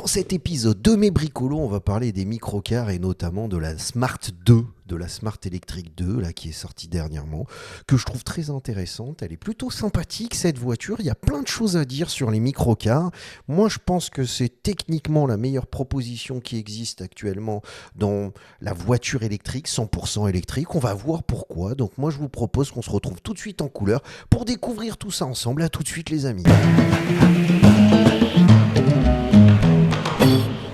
Dans cet épisode de Mes Bricolos, on va parler des microcars et notamment de la Smart 2, de la Smart Electric 2, là, qui est sortie dernièrement, que je trouve très intéressante. Elle est plutôt sympathique, cette voiture. Il y a plein de choses à dire sur les microcars. Moi, je pense que c'est techniquement la meilleure proposition qui existe actuellement dans la voiture électrique, 100% électrique. On va voir pourquoi. Donc moi, je vous propose qu'on se retrouve tout de suite en couleur pour découvrir tout ça ensemble. À tout de suite, les amis.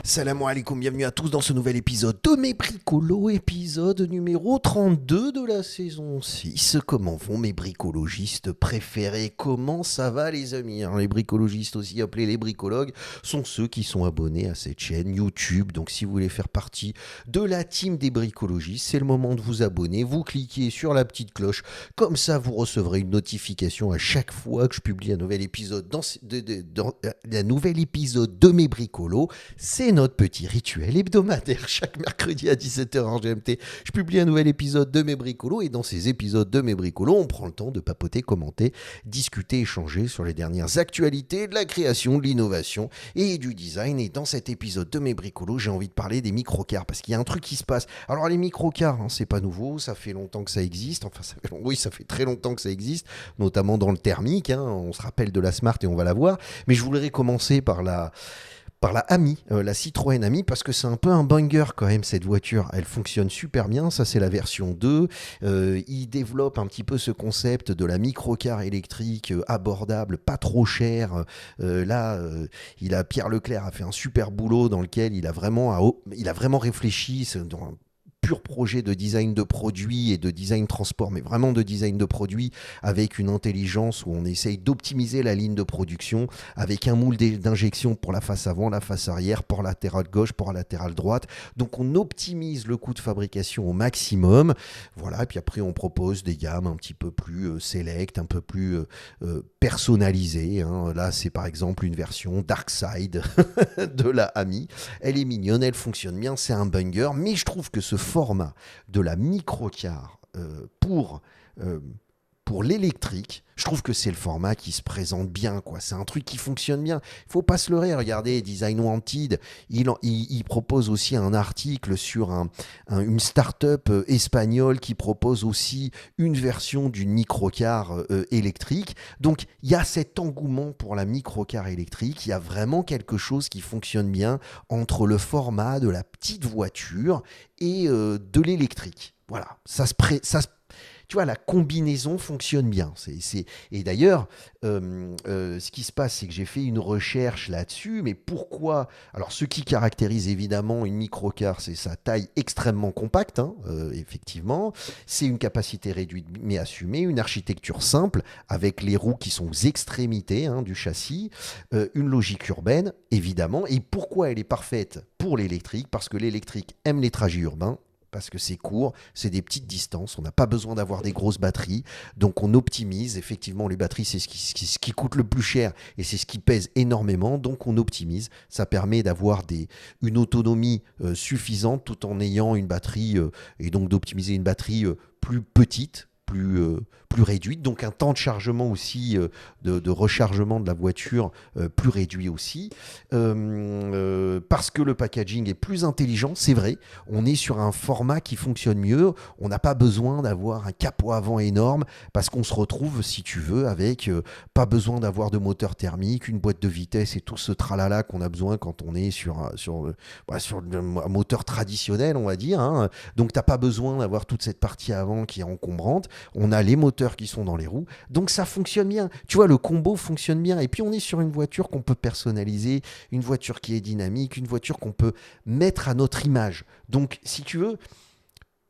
Salam alaikum, bienvenue à tous dans ce nouvel épisode de Mes Bricolos, épisode numéro 32 de la saison 6. Comment vont mes bricologistes préférés? Comment ça va les amis? Alors, les bricologistes, aussi appelés les bricologues, sont ceux qui sont abonnés à cette chaîne YouTube. Donc si vous voulez faire partie de la team des bricologistes, c'est le moment de vous abonner. Vous cliquez sur la petite cloche, comme ça vous recevrez une notification à chaque fois que je publie un nouvel épisode un nouvel épisode de Mes Bricolos. C'est notre petit rituel hebdomadaire. Chaque mercredi à 17h en GMT, je publie un nouvel épisode de Mes Bricolos et dans ces épisodes de Mes Bricolos, on prend le temps de papoter, commenter, discuter, échanger sur les dernières actualités de la création, de l'innovation et du design. Et dans cet épisode de Mes Bricolos, j'ai envie de parler des microcars parce qu'il y a un truc qui se passe. Alors les microcars, c'est pas nouveau, ça fait longtemps que ça existe. Enfin, ça fait très longtemps que ça existe, notamment dans le thermique. On se rappelle de la Smart et on va la voir. Mais je voudrais commencer par la Ami, la Citroën Ami, parce que c'est un peu un banger quand même cette voiture. Elle fonctionne super bien, ça c'est la version 2. Il développe un petit peu ce concept de la microcar électrique abordable, pas trop cher. Pierre Leclerc a fait un super boulot dans lequel il a vraiment réfléchi. C'est dans un pur projet de design de produit et de design transport, mais vraiment de design de produit avec une intelligence où on essaye d'optimiser la ligne de production avec un moule d'injection pour la face avant, la face arrière, port latéral gauche, port latéral droite. Donc on optimise le coût de fabrication au maximum. Voilà, et puis après on propose des gammes un petit peu plus select, un peu plus personnalisées. Là c'est par exemple une version Dark Side de la Ami. Elle est mignonne, elle fonctionne bien, c'est un banger, mais je trouve que ce format de la microcar pour l'électrique, je trouve que c'est le format qui se présente bien, quoi. C'est un truc qui fonctionne bien. Il faut pas se leurrer. Regardez, Design Wanted, il propose aussi un article sur une start-up espagnole qui propose aussi une version d'une microcar électrique. Donc, il y a cet engouement pour la microcar électrique. Il y a vraiment quelque chose qui fonctionne bien entre le format de la petite voiture et de l'électrique. Voilà, tu vois, la combinaison fonctionne bien. Et d'ailleurs, ce qui se passe, c'est que j'ai fait une recherche là-dessus. Mais pourquoi? Alors, ce qui caractérise évidemment une microcar, c'est sa taille extrêmement compacte, effectivement. C'est une capacité réduite mais assumée, une architecture simple avec les roues qui sont aux extrémités du châssis, une logique urbaine, évidemment. Et pourquoi elle est parfaite pour l'électrique? Parce que l'électrique aime les trajets urbains. Parce que c'est court, c'est des petites distances, on n'a pas besoin d'avoir des grosses batteries, donc on optimise. Effectivement, les batteries, c'est ce qui coûte le plus cher et c'est ce qui pèse énormément, donc on optimise. Ça permet d'avoir une autonomie suffisante tout en ayant une batterie, et donc d'optimiser une batterie plus petite, plus réduite, donc un temps de chargement aussi, de rechargement de la voiture plus réduit aussi, parce que le packaging est plus intelligent, c'est vrai, on est sur un format qui fonctionne mieux, on n'a pas besoin d'avoir un capot avant énorme, parce qu'on se retrouve, si tu veux, avec pas besoin d'avoir de moteur thermique, une boîte de vitesse et tout ce tralala qu'on a besoin quand on est sur un moteur traditionnel, on va dire, donc t'as pas besoin d'avoir toute cette partie avant qui est encombrante. On a les moteurs qui sont dans les roues, donc ça fonctionne bien. Tu vois, le combo fonctionne bien. Et puis on est sur une voiture qu'on peut personnaliser, une voiture qui est dynamique, une voiture qu'on peut mettre à notre image. Donc, si tu veux,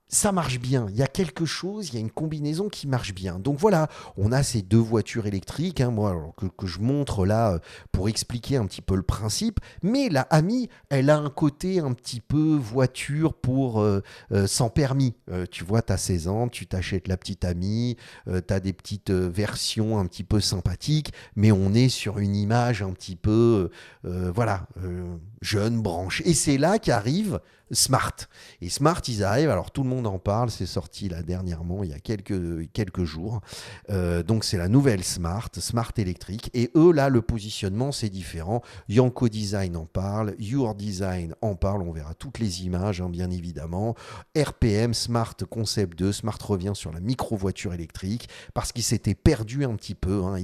ça marche bien. Il y a quelque chose, il y a une combinaison qui marche bien. Donc voilà, on a ces deux voitures électriques, moi, que je montre là pour expliquer un petit peu le principe. Mais la Ami, elle a un côté un petit peu voiture pour sans permis. Tu vois, tu as 16 ans, tu t'achètes la petite Ami, tu as des petites versions un petit peu sympathiques, mais on est sur une image un petit peu, jeune, branche. Et c'est là qu'arrive Smart. Et Smart, ils arrivent, alors tout le monde monde en parle, c'est sorti là dernièrement, il y a quelques jours. Donc c'est la nouvelle Smart électrique. Et eux, là, le positionnement, c'est différent. Yanko Design en parle, Your Design en parle, on verra toutes les images, hein, bien évidemment. RPM, Smart Concept 2, Smart revient sur la micro-voiture électrique, parce qu'ils s'étaient perdus un petit peu, hein.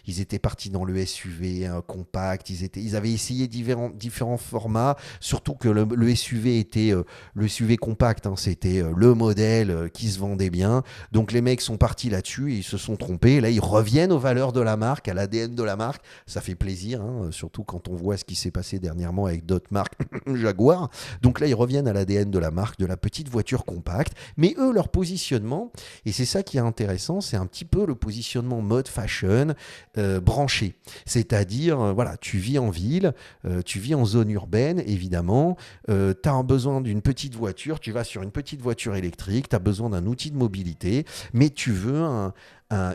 Ils étaient partis dans le SUV compact, ils avaient essayé différents formats, surtout que le SUV était le SUV compact, hein, c'était le modèle qui se vendait bien. Donc les mecs sont partis là-dessus et ils se sont trompés. Là, ils reviennent aux valeurs de la marque, à l'ADN de la marque. Ça fait plaisir, hein, surtout quand on voit ce qui s'est passé dernièrement avec d'autres marques Jaguar. Donc là, ils reviennent à l'ADN de la marque, de la petite voiture compacte. Mais eux, leur positionnement, et c'est ça qui est intéressant, c'est un petit peu le positionnement mode fashion branché. C'est-à-dire, voilà, tu vis en ville, tu vis en zone urbaine, évidemment, tu as besoin d'une petite voiture, tu vas sur une petite voiture électrique, tu as besoin d'un outil de mobilité, mais tu veux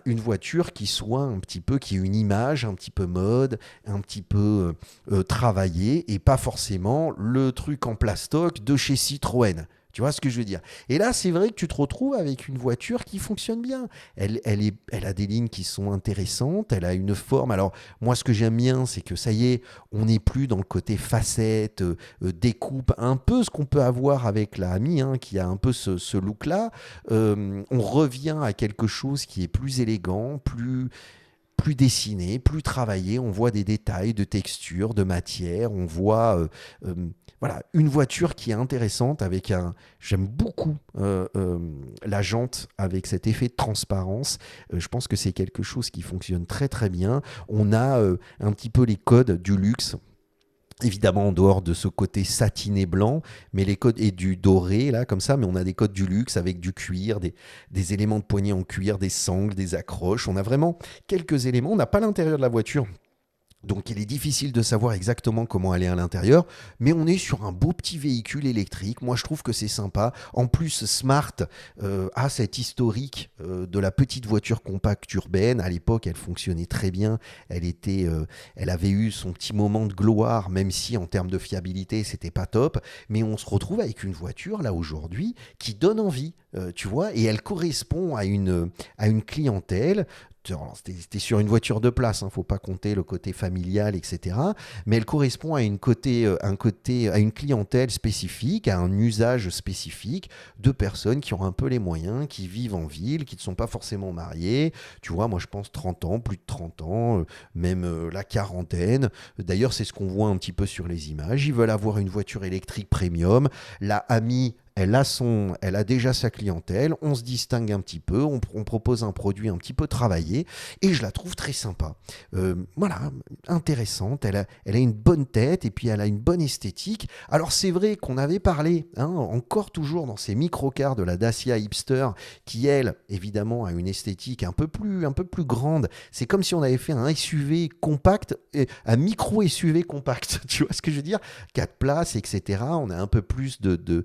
une voiture qui soit un petit peu, qui ait une image un petit peu mode, un petit peu travaillée, et pas forcément le truc en plastoc de chez Citroën. Tu vois ce que je veux dire? Et là, c'est vrai que tu te retrouves avec une voiture qui fonctionne bien. Elle a des lignes qui sont intéressantes, elle a une forme. Alors, moi, ce que j'aime bien, c'est que ça y est, on n'est plus dans le côté facette, découpe, un peu ce qu'on peut avoir avec la Ami, hein, qui a un peu ce look-là. On revient à quelque chose qui est plus élégant, plus dessiné, plus travaillé. On voit des détails de texture, de matière. On voit voilà, une voiture qui est intéressante avec un... J'aime beaucoup la jante avec cet effet de transparence. Je pense que c'est quelque chose qui fonctionne très très bien. On a un petit peu les codes du luxe. Évidemment, en dehors de ce côté satiné blanc, mais les codes et du doré, là, comme ça, mais on a des codes du luxe avec du cuir, des éléments de poignée en cuir, des sangles, des accroches. On a vraiment quelques éléments. On n'a pas l'intérieur de la voiture. Donc il est difficile de savoir exactement comment elle est à l'intérieur, mais on est sur un beau petit véhicule électrique. Moi je trouve que c'est sympa. En plus Smart a cet historique de la petite voiture compacte urbaine. À l'époque elle fonctionnait très bien. Elle avait eu son petit moment de gloire, même si en termes de fiabilité c'était pas top. Mais on se retrouve avec une voiture là aujourd'hui qui donne envie, tu vois, et elle correspond à une clientèle. C'était sur une voiture de place, hein, faut pas compter le côté familial, etc. Mais elle correspond à à une clientèle spécifique, à un usage spécifique de personnes qui ont un peu les moyens, qui vivent en ville, qui ne sont pas forcément mariées. Tu vois, moi je pense 30 ans, plus de 30 ans, même la quarantaine. D'ailleurs, c'est ce qu'on voit un petit peu sur les images. Ils veulent avoir une voiture électrique premium. La Ami, elle a déjà sa clientèle, on se distingue un petit peu, on propose un produit un petit peu travaillé, et je la trouve très sympa. Voilà, intéressante, elle a une bonne tête, et puis elle a une bonne esthétique. Alors c'est vrai qu'on avait parlé, hein, encore toujours dans ces microcars de la Dacia Hipster, qui elle, évidemment, a une esthétique un peu plus grande. C'est comme si on avait fait un SUV compact, un micro SUV compact, tu vois ce que je veux dire? 4 places, etc. On a un peu plus de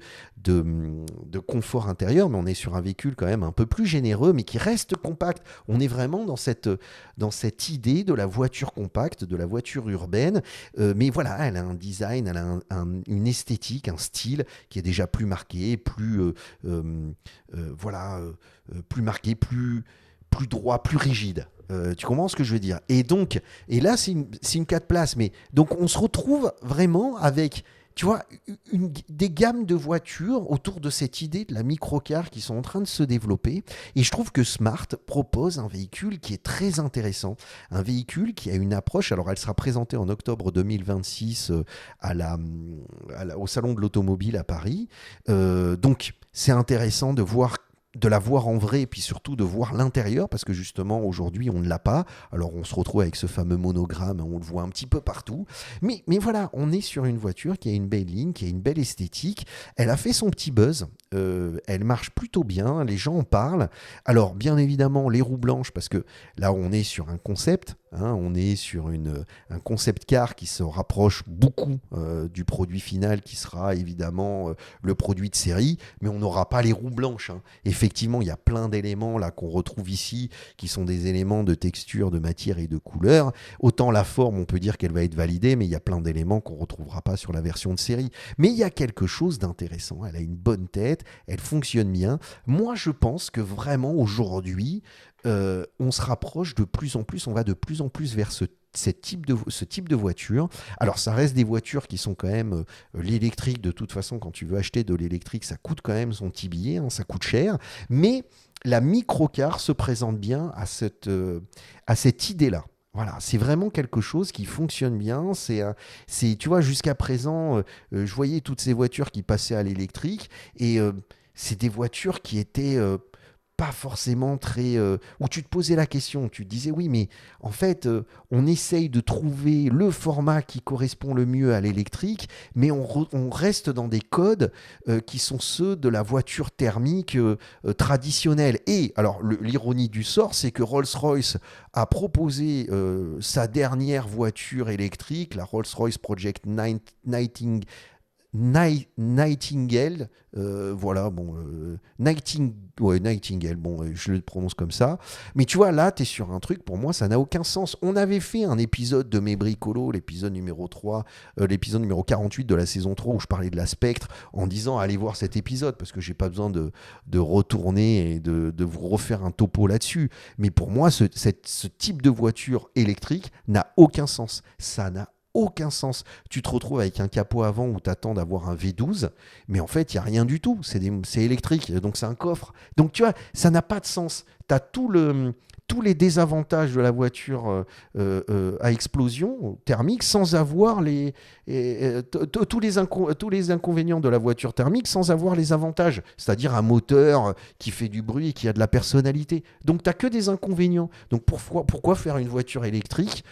confort intérieur, mais on est sur un véhicule quand même un peu plus généreux, mais qui reste compact. On est vraiment dans cette idée de la voiture compacte, de la voiture urbaine, mais voilà, elle a un design, elle a une esthétique, un style qui est déjà plus marqué, plus marqué, plus droit, plus rigide. Tu comprends ce que je veux dire? Et là, c'est une 4 places, mais donc on se retrouve vraiment avec, tu vois, des gammes de voitures autour de cette idée de la microcar qui sont en train de se développer. Et je trouve que Smart propose un véhicule qui est très intéressant. Un véhicule qui a une approche, alors elle sera présentée en octobre 2026 au Salon de l'Automobile à Paris. Donc c'est intéressant de la voir en vrai et puis surtout de voir l'intérieur parce que justement aujourd'hui on ne l'a pas. Alors on se retrouve avec ce fameux monogramme, on le voit un petit peu partout. Mais voilà, on est sur une voiture qui a une belle ligne, qui a une belle esthétique. Elle a fait son petit buzz, elle marche plutôt bien, les gens en parlent. Alors bien évidemment les roues blanches parce que là on est sur un concept, hein. On est sur un concept car qui se rapproche beaucoup du produit final qui sera évidemment le produit de série, mais on n'aura pas les roues blanches, hein. Effectivement, il y a plein d'éléments là qu'on retrouve ici qui sont des éléments de texture, de matière et de couleur. Autant la forme, on peut dire qu'elle va être validée, mais il y a plein d'éléments qu'on ne retrouvera pas sur la version de série. Mais il y a quelque chose d'intéressant. Elle a une bonne tête, elle fonctionne bien. Moi, je pense que vraiment aujourd'hui, on se rapproche de plus en plus, on va de plus en plus vers ce type de voiture. Alors ça reste des voitures qui sont quand même l'électrique, de toute façon quand tu veux acheter de l'électrique ça coûte quand même son petit billet, hein, ça coûte cher, mais la microcar se présente bien à cette idée-là. Voilà, c'est vraiment quelque chose qui fonctionne bien. Tu vois, jusqu'à présent, je voyais toutes ces voitures qui passaient à l'électrique et c'est des voitures qui étaient pas forcément très... où tu te posais la question, tu te disais oui, mais en fait, on essaye de trouver le format qui correspond le mieux à l'électrique, mais on reste dans des codes qui sont ceux de la voiture thermique traditionnelle. Et alors, l'ironie du sort, c'est que Rolls-Royce a proposé sa dernière voiture électrique, la Rolls-Royce Project Nightingale, voilà, bon, Nightingale, bon, je le prononce comme ça. Mais tu vois, là, tu es sur un truc, pour moi, ça n'a aucun sens. On avait fait un épisode de Mes Bricolos, l'épisode numéro 3, l'épisode numéro 48 de la saison 3, où je parlais de la Spectre, en disant, allez voir cet épisode, parce que j'ai pas besoin de retourner et de vous refaire un topo là-dessus. Mais pour moi, ce type de voiture électrique n'a aucun sens. Ça n'a aucun sens. Tu te retrouves avec un capot avant où tu attends d'avoir un V12, mais en fait, il n'y a rien du tout. C'est électrique, donc c'est un coffre. Donc tu vois, ça n'a pas de sens. Tu as tous les désavantages de la voiture à explosion thermique sans avoir tous les inconvénients de la voiture thermique sans avoir les avantages, c'est-à-dire un moteur qui fait du bruit et qui a de la personnalité. Donc tu n'as que des inconvénients. Donc pourquoi faire une voiture électrique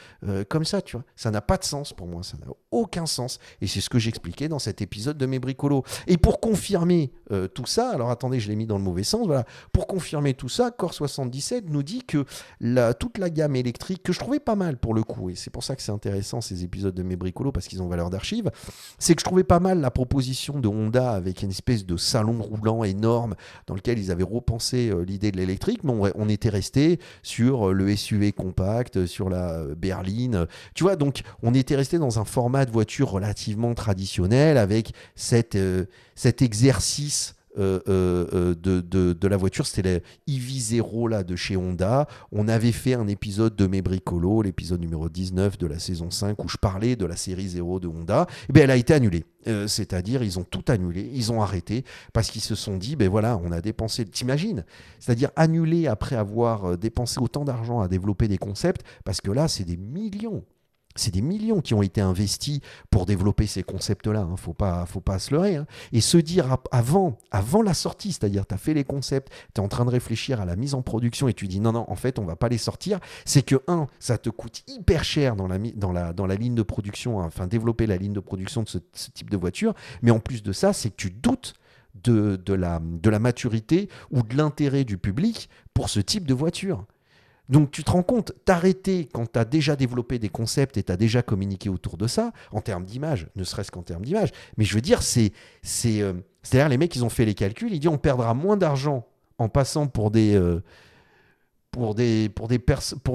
comme ça, tu vois? Ça n'a pas de sens pour moi, ça n'a aucun sens. Et c'est ce que j'expliquais dans cet épisode de Mes Bricolos. Et pour confirmer tout ça, alors attendez, je l'ai mis dans le mauvais sens, voilà. Pour confirmer tout ça, Core77 nous dit que toute la gamme électrique, que je trouvais pas mal pour le coup, et c'est pour ça que c'est intéressant ces épisodes de Mes Bricolos, parce qu'ils ont valeur d'archive, c'est que je trouvais pas mal la proposition de Honda avec une espèce de salon roulant énorme dans lequel ils avaient repensé l'idée de l'électrique, mais on était resté sur le SUV compact, sur la berline, tu vois, donc on était resté dans un format de voiture relativement traditionnel avec cet exercice de la voiture. C'était la EV0 là, de chez Honda. On avait fait un épisode de Mes Bricolos, l'épisode numéro 19 de la saison 5 où je parlais de la série 0 de Honda. Et bien, elle a été annulée. C'est-à-dire, ils ont tout annulé, ils ont arrêté parce qu'ils se sont dit, ben voilà, on a dépensé, t'imagines? C'est-à-dire annuler après avoir dépensé autant d'argent à développer des concepts, parce que là, c'est des millions. C'est des millions qui ont été investis pour développer ces concepts-là. Hein. Faut pas se leurrer. Hein. Et se dire avant la sortie, c'est-à-dire tu as fait les concepts, tu es en train de réfléchir à la mise en production et tu dis non, en fait, on va pas les sortir. C'est que, ça te coûte hyper cher dans la ligne de production, hein, enfin développer la ligne de production de ce type de voiture. Mais en plus de ça, c'est que tu doutes de la maturité ou de l'intérêt du public pour ce type de voiture. Donc tu te rends compte, t'arrêter quand tu as déjà développé des concepts et tu as déjà communiqué autour de ça, en termes d'image, ne serait-ce qu'en termes d'image. Mais je veux dire, c'est-à-dire les mecs, ils ont fait les calculs, ils disent on perdra moins d'argent en passant pour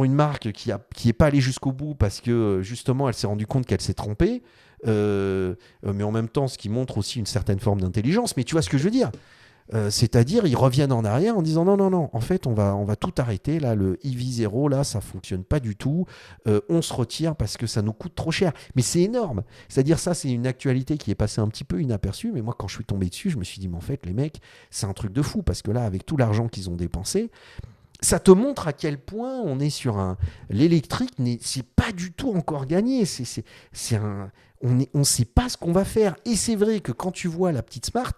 une marque qui est pas allée jusqu'au bout parce que justement elle s'est rendue compte qu'elle s'est trompée, mais en même temps ce qui montre aussi une certaine forme d'intelligence. Mais tu vois ce que je veux dire? C'est-à-dire, ils reviennent en arrière en disant non, en fait, on va tout arrêter. Là, le EV0, là, ça fonctionne pas du tout. On se retire parce que ça nous coûte trop cher. Mais c'est énorme. C'est-à-dire, ça, c'est une actualité qui est passée un petit peu inaperçue. Mais moi, quand je suis tombé dessus, je me suis dit, mais en fait, les mecs, c'est un truc de fou. Parce que là, avec tout l'argent qu'ils ont dépensé, ça te montre à quel point on est sur l'électrique, c'est pas du tout encore gagné. On ne sait pas ce qu'on va faire. Et c'est vrai que quand tu vois la petite Smart,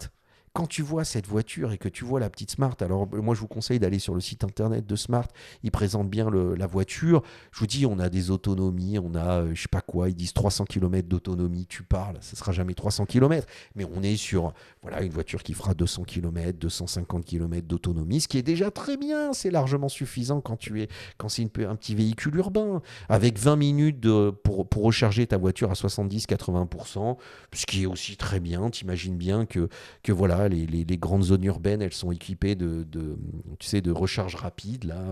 quand tu vois cette voiture et que tu vois la petite Smart, alors moi je vous conseille d'aller sur le site internet de Smart, ils présentent bien la voiture. Je vous dis, on a des autonomies, on a je sais pas quoi, ils disent 300 km d'autonomie, tu parles, ça sera jamais 300 km, mais on est sur voilà, une voiture qui fera 200 km, 250 km d'autonomie, ce qui est déjà très bien, c'est largement suffisant quand c'est un petit véhicule urbain, avec 20 minutes pour recharger ta voiture à 70-80%, ce qui est aussi très bien. T'imagines bien que voilà, les grandes zones urbaines, elles sont équipées tu sais, de recharge rapide, là.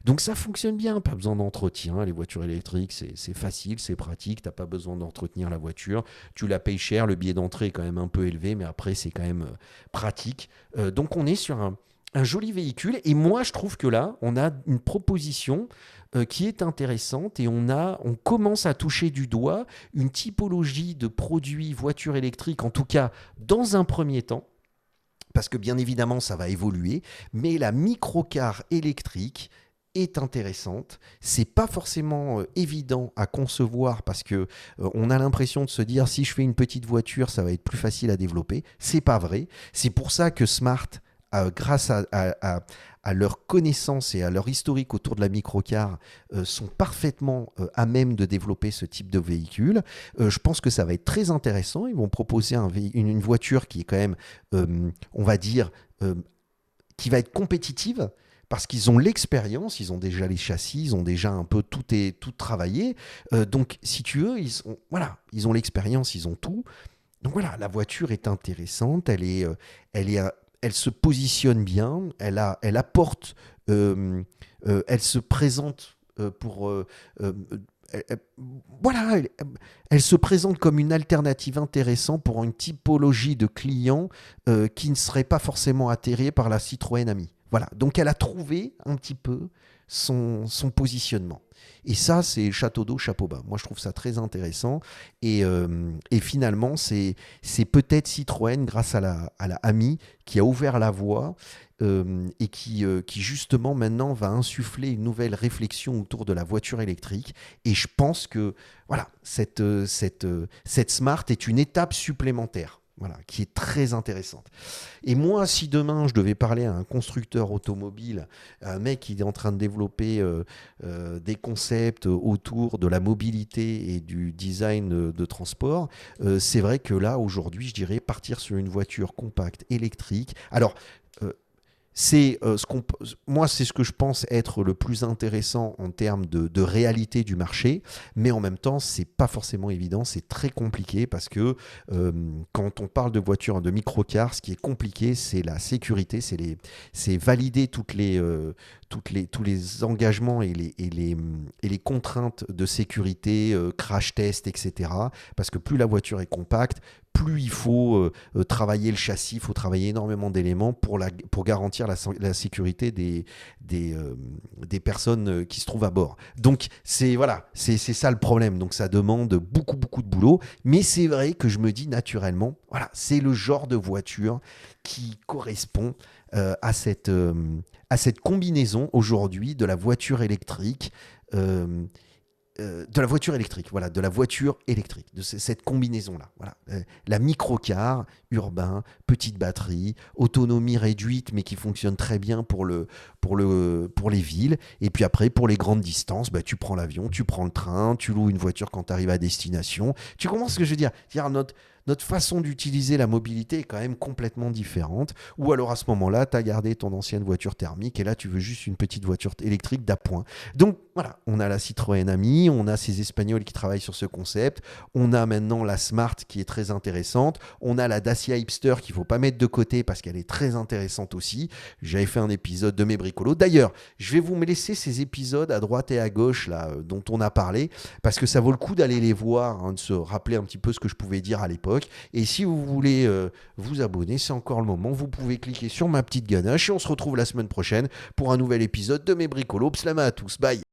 Donc ça fonctionne bien, pas besoin d'entretien. Les voitures électriques, c'est facile, c'est pratique, t'as pas besoin d'entretenir la voiture. Tu la payes cher, le billet d'entrée est quand même un peu élevé, mais après, c'est quand même pratique. Donc on est sur un joli véhicule. Et moi, je trouve que là, on a une proposition qui est intéressante et on commence à toucher du doigt une typologie de produits voitures électriques, en tout cas dans un premier temps, parce que bien évidemment, ça va évoluer, mais la microcar électrique est intéressante. C'est pas forcément évident à concevoir parce que on a l'impression de se dire si je fais une petite voiture, ça va être plus facile à développer. C'est pas vrai. C'est pour ça que Smart, grâce à leur connaissance et à leur historique autour de la microcar, sont parfaitement à même de développer ce type de véhicule. Je pense que ça va être très intéressant. Ils vont proposer une voiture qui est quand même, on va dire, qui va être compétitive. Parce qu'ils ont l'expérience, ils ont déjà les châssis, ils ont déjà un peu tout travaillé. Donc, si tu veux, ils ont l'expérience, ils ont tout. Donc voilà, la voiture est intéressante, elle se positionne bien, elle apporte, elle se présente pour, elle- voilà, elle se présente comme une alternative intéressante pour une typologie de clients qui ne seraient pas forcément atterrés par la Citroën Ami. Voilà, donc elle a trouvé un petit peu son positionnement. Et ça, c'est château d'eau, chapeau bas. Moi, je trouve ça très intéressant. Et finalement, c'est peut-être Citroën, grâce à la Ami, qui a ouvert la voie et qui, justement, maintenant, va insuffler une nouvelle réflexion autour de la voiture électrique. Et je pense que voilà, cette Smart est une étape supplémentaire. Voilà, qui est très intéressante. Et moi, si demain je devais parler à un constructeur automobile, un mec qui est en train de développer des concepts autour de la mobilité et du design de transport, c'est vrai que là, aujourd'hui, je dirais partir sur une voiture compacte électrique. Alors, euh, c'est moi, c'est ce que je pense être le plus intéressant en termes de réalité du marché, mais en même temps, c'est pas forcément évident, c'est très compliqué parce que quand on parle de voitures, de microcars, ce qui est compliqué, c'est la sécurité, c'est valider tous les engagements et les contraintes de sécurité, crash test, etc. Parce que plus la voiture est compacte, plus il faut travailler le châssis, il faut travailler énormément d'éléments pour garantir la sécurité des personnes qui se trouvent à bord. Donc voilà, c'est ça le problème. Donc ça demande beaucoup, beaucoup de boulot. Mais c'est vrai que je me dis naturellement, voilà, c'est le genre de voiture qui correspond à cette combinaison aujourd'hui de la voiture électrique. De la voiture électrique, voilà, de la voiture électrique, de cette combinaison-là. Voilà. La microcar, urbain, petite batterie, autonomie réduite, mais qui fonctionne très bien pour les villes. Et puis après, pour les grandes distances, bah, tu prends l'avion, tu prends le train, tu loues une voiture quand tu arrives à destination. Tu comprends ce que je veux dire? Dire notre façon d'utiliser la mobilité est quand même complètement différente. Ou alors à ce moment-là, tu as gardé ton ancienne voiture thermique et là, tu veux juste une petite voiture électrique d'appoint. Donc voilà, on a la Citroën Ami, on a ces Espagnols qui travaillent sur ce concept, on a maintenant la Smart qui est très intéressante, on a la Dacia Hipster qu'il ne faut pas mettre de côté parce qu'elle est très intéressante aussi. J'avais fait un épisode de mes bricolos. D'ailleurs, je vais vous laisser ces épisodes à droite et à gauche là, dont on a parlé parce que ça vaut le coup d'aller les voir, hein, de se rappeler un petit peu ce que je pouvais dire à l'époque. Et si vous voulez vous abonner, c'est encore le moment. Vous pouvez cliquer sur ma petite ganache et on se retrouve la semaine prochaine pour un nouvel épisode de mes bricolos. Pslama à tous, bye.